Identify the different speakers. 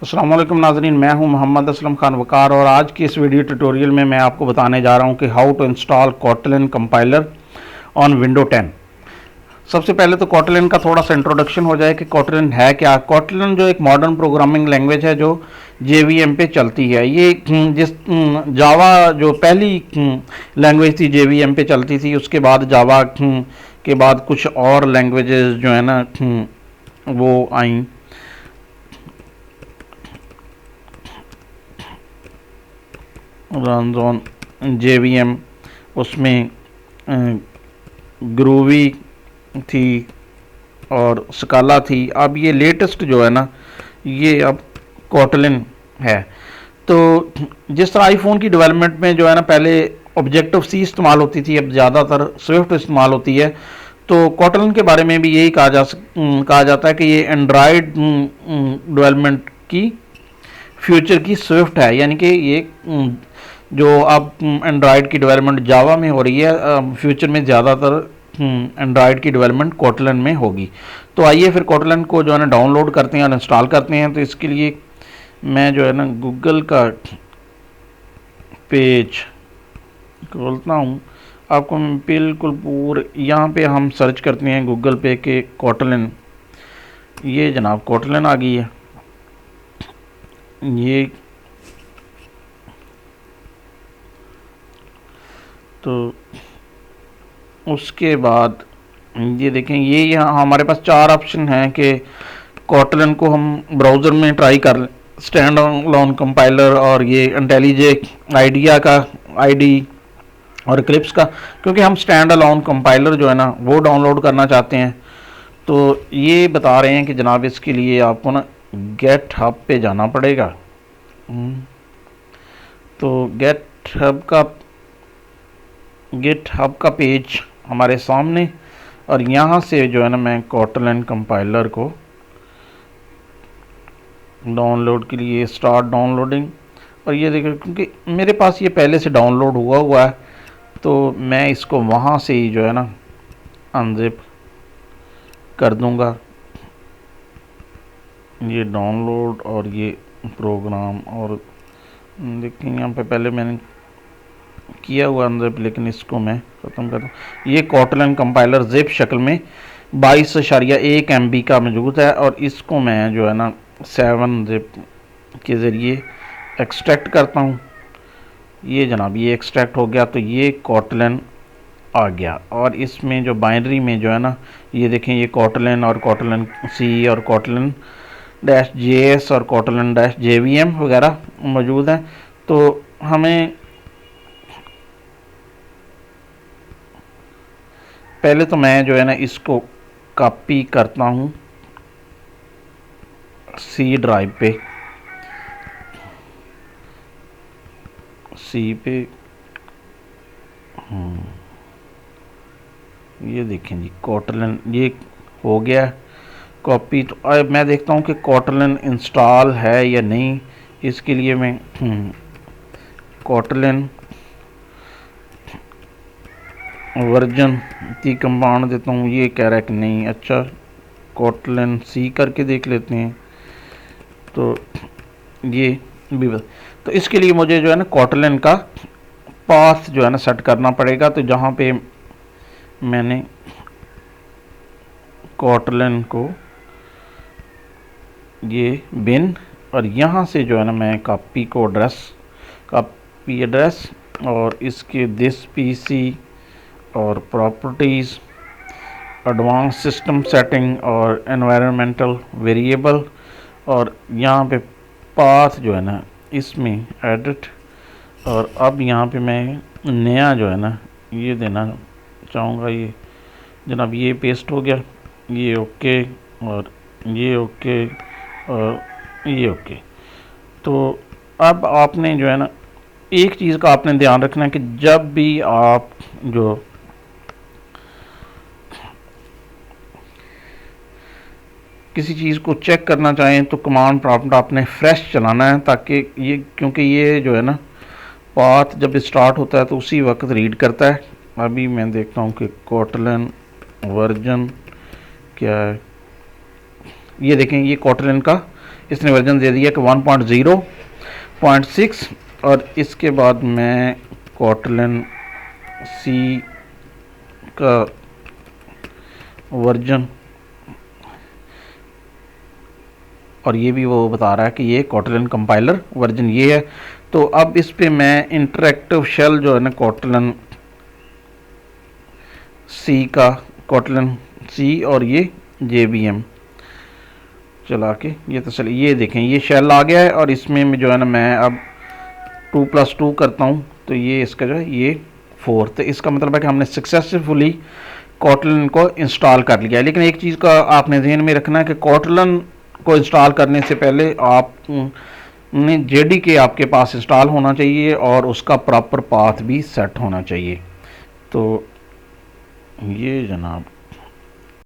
Speaker 1: अस्सलाम वालेकुम नाज़रीन, मैं हूं मोहम्मद असलम खान वकार और आज की इस वीडियो ट्यूटोरियल में मैं आपको बताने जा रहा हूं कि how to install Kotlin compiler on window 10। सबसे पहले तो कोटलिन का थोड़ा सा इंट्रोडक्शन हो जाए कि कोटलिन है क्या। कोटलिन जो एक मॉडर्न प्रोग्रामिंग लैंग्वेज है जो JVM पे चलती है। ये जिस जावा जो पहली लैंग्वेज थी JVM पे चलती थी, उसके बाद जावा के बाद कुछ और लैंग्वेजेस जो है ना वो आई। रन ऑन JVM, उसमें ग्रूवी थी और स्काला थी। अब ये लेटेस्ट जो है ना ये अब कोटलिन है। तो जिस तरह आईफोन की डेवलपमेंट में जो है ना पहले ऑब्जेक्टिव सी इस्तेमाल होती थी, अब ज़्यादातर स्विफ्ट इस्तेमाल होती है। तो कोटलिन के बारे में भी यही कहा जाता है कि ये एंड्रॉयड डेवलपमेंट की फ्यूचर की स्विफ्ट है, यानी कि ये जो अब एंड्रॉयड की डेवलपमेंट जावा में हो रही है, फ्यूचर में ज़्यादातर एंड्रॉयड की डेवलपमेंट कोटलिन में होगी। तो आइए फिर कोटलिन को जो है ना डाउनलोड करते हैं और इंस्टॉल करते हैं। तो इसके लिए मैं जो है ना गूगल का पेज खोलता हूँ। आपको बिल्कुल पूरे यहाँ पे हम सर्च करते हैं गूगल पे के कोटलिन। ये जनाब कोटलिन आ गई है। ये तो उसके बाद ये देखें, ये यहाँ हमारे पास चार ऑप्शन हैं कि कोटलिन को हम ब्राउज़र में ट्राई कर लें। स्टैंड अलोन कंपाइलर और ये इंटेलिजे आइडिया का आईडी और इक्लिप्स का, क्योंकि हम स्टैंड अलोन कंपाइलर जो है ना वो डाउनलोड करना चाहते हैं। तो ये बता रहे हैं कि जनाब इसके लिए आपको ना गेट हब पे जाना पड़ेगा। तो गेट हब का पेज हमारे सामने, और यहाँ से जो है ना मैं कोटलिन कंपाइलर को डाउनलोड के लिए स्टार्ट डाउनलोडिंग। और ये देखिए, क्योंकि मेरे पास ये पहले से डाउनलोड हुआ है तो मैं इसको वहाँ से ही जो है ना अनजिप कर दूँगा। ये डाउनलोड और ये प्रोग्राम, और देखिए यहाँ पे पहले मैंने किया हुआ अनजिप, लेकिन इसको मैं ख़त्म कर दूँ। ये कोटलिन कंपाइलर जिप शक्ल में 22.1 MB का मौजूद है, और इसको मैं जो है ना 7-zip के ज़रिए एक्सट्रैक्ट करता हूँ। ये जनाब ये एक्सट्रैक्ट हो गया। तो ये कोटलिन आ गया, और इसमें जो बाइनरी में जो है ना ये देखें, ये कोटलिन और कोटलिन सी और कोटलिन -JS और कोटलिन -JVM वगैरह मौजूद हैं। तो हमें पहले तो मैं जो है ना इसको कॉपी करता हूँ सी ड्राइव पे, सी पे। ये देखें जी कोटलिन ये हो गया कॉपी। तो अब मैं देखता हूँ कि कोटलिन इंस्टॉल है या नहीं। इसके लिए मैं कोटलिन वर्जन की कंपाउंड देता हूँ। ये कह रहा है कि नहीं। अच्छा, कोटलिन सी करके देख लेते हैं। तो ये भी तो इसके लिए मुझे जो है ना कोटलिन का पाथ जो है ना सेट करना पड़ेगा। तो जहाँ पे मैंने कोटलिन को ये बिन, और यहाँ से जो है ना मैं कॉपी एड्रेस और इसके दिस PC और प्रॉपर्टीज़, एडवांस सिस्टम सेटिंग और एनवायरनमेंटल वेरिएबल, और यहाँ पे पाथ जो है ना इसमें एडिट। और अब यहाँ पे मैं नया जो है ना ये देना चाहूँगा। ये जनाब ये पेस्ट हो गया। ये ओके और ये ओके और ये ओके। तो अब आपने जो है ना एक चीज़ का आपने ध्यान रखना है कि जब भी आप जो किसी चीज़ को चेक करना चाहें तो कमांड प्रॉम्प्ट आपने फ्रेश चलाना है, ताकि ये, क्योंकि ये जो है ना पाथ जब स्टार्ट होता है तो उसी वक्त रीड करता है। अभी मैं देखता हूँ कि कोटलिन वर्जन क्या है। ये देखें, ये कोटलिन का इसने वर्जन दे दिया कि 1.0.6। और इसके बाद मैं कोटलिन सी का वर्जन, और ये भी वो बता रहा है कि ये कोटलिन कंपाइलर वर्जन ये है। तो अब इस पे मैं इंटरेक्टिव शेल जो है ना कोटलिन सी का, कोटलिन सी और ये JVM चला के, ये तो चलिए ये देखें ये शेल आ गया है। और इसमें जो है ना मैं अब 2+2 करता हूँ तो ये इसका जो है ये 4। तो इसका मतलब है कि हमने सक्सेसफुली कोटलिन को इंस्टॉल कर लिया है। लेकिन एक चीज़ का आपने ध्यान में रखना है कि कोटलिन को इंस्टॉल करने से पहले आप ने JDK आपके पास इंस्टॉल होना चाहिए और उसका प्रॉपर पाथ भी सेट होना चाहिए। तो ये जनाब